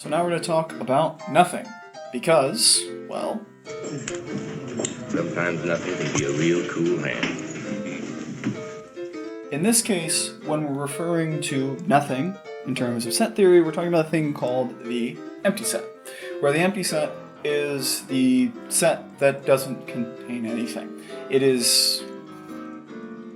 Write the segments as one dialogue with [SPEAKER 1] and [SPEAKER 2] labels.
[SPEAKER 1] So now we're going to talk about nothing, because, well,
[SPEAKER 2] sometimes nothing can be a real cool hand.
[SPEAKER 1] in this case, when we're referring to nothing in terms of set theory, we're talking about a thing called the empty set, where the empty set is the set that doesn't contain anything. It is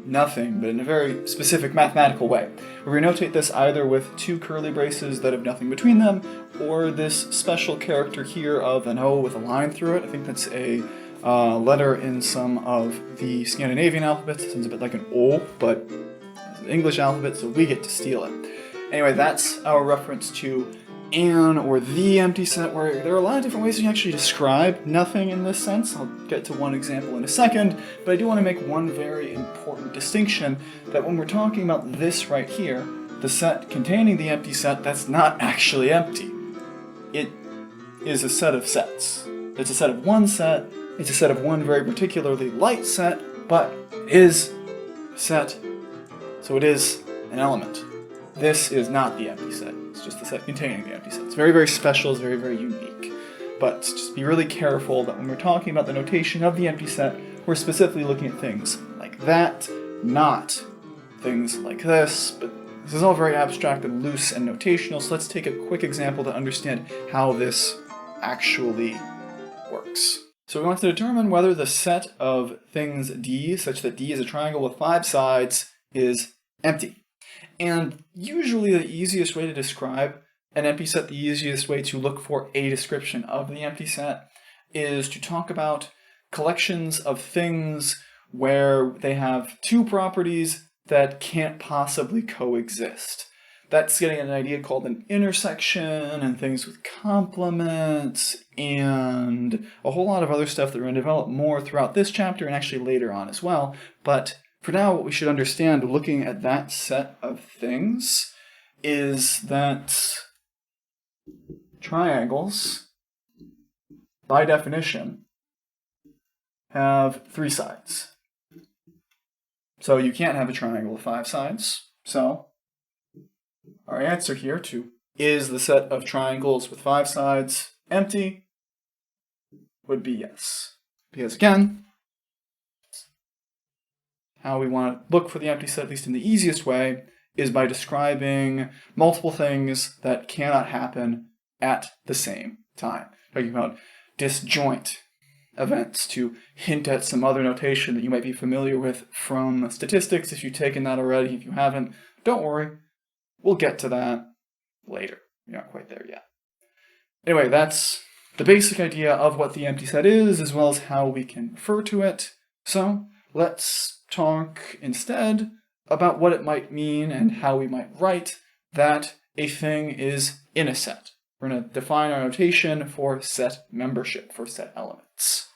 [SPEAKER 1] nothing, but in a very specific mathematical way. We notate this either with two curly braces that have nothing between them, or this special character here of an O with a line through it. I think that's a letter in some of the Scandinavian alphabets. It sounds a bit like an O, but it's an English alphabet, so we get to steal it. Anyway, that's our reference to an or the empty set, where there are a lot of different ways you can actually describe nothing in this sense. I'll get to one example in a second, but I do want to make one very important distinction, that when we're talking about this right here, the set containing the empty set, that's not actually empty. It is a set of sets. It's a set of one set, it's a set of one very particularly light set, but it is a set, so it is an element. This is not the empty set. It's just the set containing the empty set. It's very, very special. It's very, very unique. But just be really careful that when we're talking about the notation of the empty set, we're specifically looking at things like that, not things like this. But this is all very abstract and loose and notational, so let's take a quick example to understand how this actually works. So we want to determine whether the set of things D, such that D is a triangle with 5 sides, is empty. And usually the easiest way to describe an empty set, the easiest way to look for a description of the empty set, is to talk about collections of things where they have two properties that can't possibly coexist. That's getting an idea called an intersection, and things with complements, and a whole lot of other stuff that we're going to develop more throughout this chapter and actually later on as well. But for now, what we should understand looking at that set of things is that triangles, by definition, have 3 sides. So you can't have a triangle with 5 sides. So our answer here to is the set of triangles with 5 sides empty would be yes. Because again, how we want to look for the empty set, at least in the easiest way, is by describing multiple things that cannot happen at the same time. Talking about disjoint events to hint at some other notation that you might be familiar with from statistics. If you've taken that already, if you haven't, don't worry. We'll get to that later. We're not quite there yet. Anyway, that's the basic idea of what the empty set is, as well as how we can refer to it. So let's talk instead about what it might mean and how we might write that a thing is in a set. We're going to define our notation for set membership, for set elements.